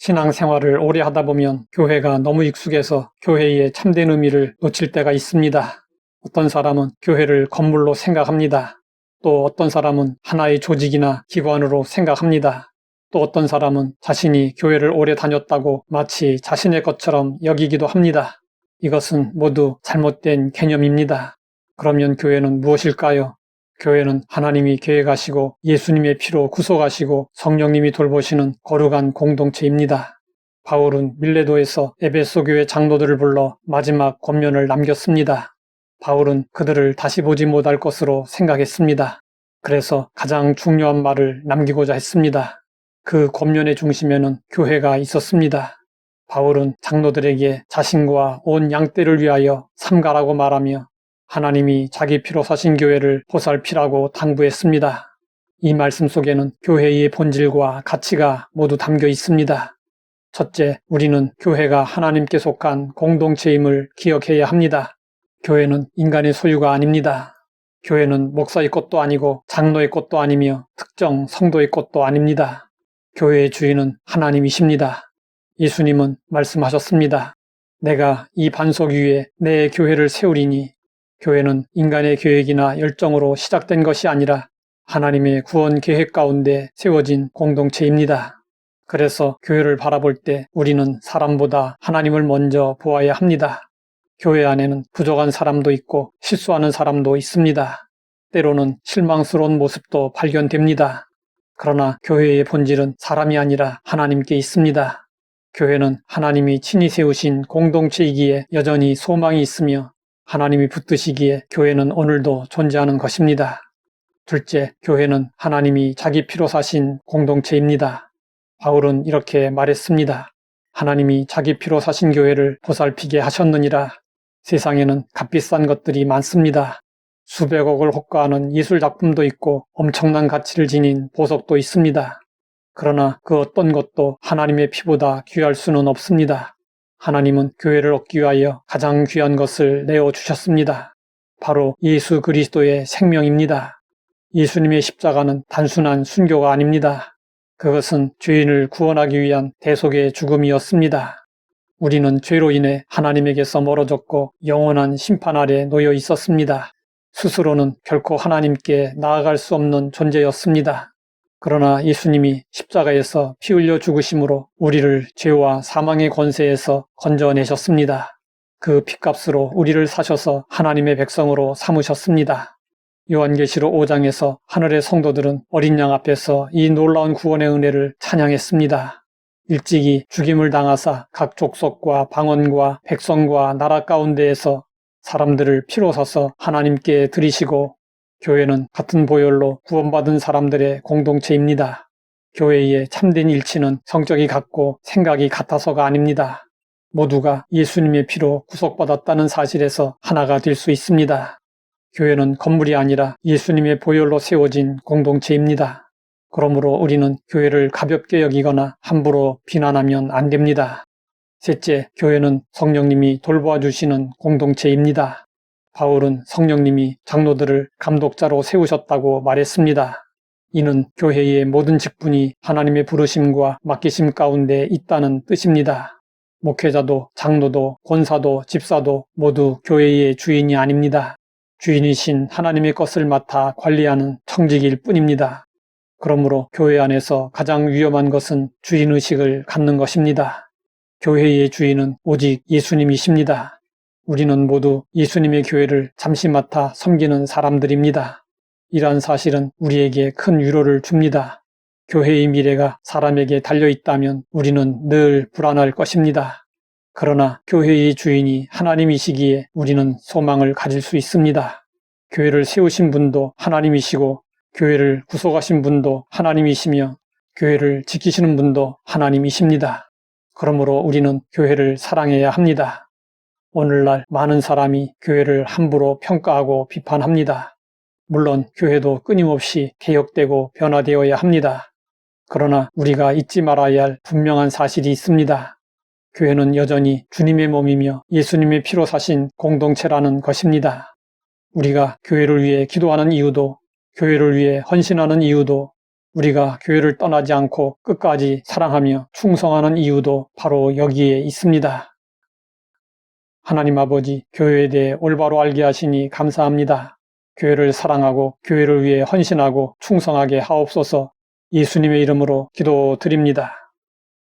신앙생활을 오래 하다 보면 교회가 너무 익숙해서 교회의 참된 의미를 놓칠 때가 있습니다. 어떤 사람은 교회를 건물로 생각합니다. 또 어떤 사람은 하나의 조직이나 기관으로 생각합니다. 또 어떤 사람은 자신이 교회를 오래 다녔다고 마치 자신의 것처럼 여기기도 합니다. 이것은 모두 잘못된 개념입니다. 그러면 교회는 무엇일까요? 교회는 하나님이 계획하시고 예수님의 피로 구속하시고 성령님이 돌보시는 거룩한 공동체입니다. 바울은 밀레도에서 에베소 교회 장로들을 불러 마지막 권면을 남겼습니다. 바울은 그들을 다시 보지 못할 것으로 생각했습니다. 그래서 가장 중요한 말을 남기고자 했습니다. 그 권면의 중심에는 교회가 있었습니다. 바울은 장로들에게 자신과 온 양떼를 위하여 삼가라고 말하며 하나님이 자기 피로 사신 교회를 보살피라고 당부했습니다. 이 말씀 속에는 교회의 본질과 가치가 모두 담겨 있습니다. 첫째, 우리는 교회가 하나님께 속한 공동체임을 기억해야 합니다. 교회는 인간의 소유가 아닙니다. 교회는 목사의 것도 아니고 장로의 것도 아니며 특정 성도의 것도 아닙니다. 교회의 주인은 하나님이십니다. 예수님은 말씀하셨습니다. 내가 이 반석 위에 내 교회를 세우리니 교회는 인간의 계획이나 열정으로 시작된 것이 아니라 하나님의 구원 계획 가운데 세워진 공동체입니다. 그래서 교회를 바라볼 때 우리는 사람보다 하나님을 먼저 보아야 합니다. 교회 안에는 부족한 사람도 있고 실수하는 사람도 있습니다. 때로는 실망스러운 모습도 발견됩니다. 그러나 교회의 본질은 사람이 아니라 하나님께 있습니다. 교회는 하나님이 친히 세우신 공동체이기에 여전히 소망이 있으며 하나님이 붙드시기에 교회는 오늘도 존재하는 것입니다. 둘째, 교회는 하나님이 자기 피로 사신 공동체입니다. 바울은 이렇게 말했습니다. 하나님이 자기 피로 사신 교회를 보살피게 하셨느니라. 세상에는 값비싼 것들이 많습니다. 수백억을 호가하는 예술작품도 있고 엄청난 가치를 지닌 보석도 있습니다. 그러나 그 어떤 것도 하나님의 피보다 귀할 수는 없습니다. 하나님은 교회를 얻기 위하여 가장 귀한 것을 내어주셨습니다. 바로 예수 그리스도의 생명입니다. 예수님의 십자가는 단순한 순교가 아닙니다. 그것은 죄인을 구원하기 위한 대속의 죽음이었습니다. 우리는 죄로 인해 하나님에게서 멀어졌고 영원한 심판 아래 놓여 있었습니다. 스스로는 결코 하나님께 나아갈 수 없는 존재였습니다. 그러나 예수님이 십자가에서 피 흘려 죽으심으로 우리를 죄와 사망의 권세에서 건져내셨습니다. 그 핏값으로 우리를 사셔서 하나님의 백성으로 삼으셨습니다. 요한계시록 5장에서 하늘의 성도들은 어린 양 앞에서 이 놀라운 구원의 은혜를 찬양했습니다. 일찍이 죽임을 당하사 각 족속과 방언과 백성과 나라 가운데에서 사람들을 피로 사서 하나님께 드리시고 교회는 같은 보혈로 구원받은 사람들의 공동체입니다. 교회의 참된 일치는 성격이 같고 생각이 같아서가 아닙니다. 모두가 예수님의 피로 구속받았다는 사실에서 하나가 될 수 있습니다. 교회는 건물이 아니라 예수님의 보혈로 세워진 공동체입니다. 그러므로 우리는 교회를 가볍게 여기거나 함부로 비난하면 안 됩니다. 셋째, 교회는 성령님이 돌보아 주시는 공동체입니다. 바울은 성령님이 장로들을 감독자로 세우셨다고 말했습니다. 이는 교회의 모든 직분이 하나님의 부르심과 맡기심 가운데 있다는 뜻입니다. 목회자도 장로도 권사도 집사도 모두 교회의 주인이 아닙니다. 주인이신 하나님의 것을 맡아 관리하는 청직일 뿐입니다. 그러므로 교회 안에서 가장 위험한 것은 주인의식을 갖는 것입니다. 교회의 주인은 오직 예수님이십니다. 우리는 모두 예수님의 교회를 잠시 맡아 섬기는 사람들입니다. 이러한 사실은 우리에게 큰 위로를 줍니다. 교회의 미래가 사람에게 달려있다면 우리는 늘 불안할 것입니다. 그러나 교회의 주인이 하나님이시기에 우리는 소망을 가질 수 있습니다. 교회를 세우신 분도 하나님이시고 교회를 구속하신 분도 하나님이시며 교회를 지키시는 분도 하나님이십니다. 그러므로 우리는 교회를 사랑해야 합니다. 오늘날 많은 사람이 교회를 함부로 평가하고 비판합니다. 물론 교회도 끊임없이 개혁되고 변화되어야 합니다. 그러나 우리가 잊지 말아야 할 분명한 사실이 있습니다. 교회는 여전히 주님의 몸이며 예수님의 피로 사신 공동체라는 것입니다. 우리가 교회를 위해 기도하는 이유도, 교회를 위해 헌신하는 이유도, 우리가 교회를 떠나지 않고 끝까지 사랑하며 충성하는 이유도 바로 여기에 있습니다. 하나님 아버지, 교회에 대해 올바로 알게 하시니 감사합니다. 교회를 사랑하고 교회를 위해 헌신하고 충성하게 하옵소서. 예수님의 이름으로 기도드립니다.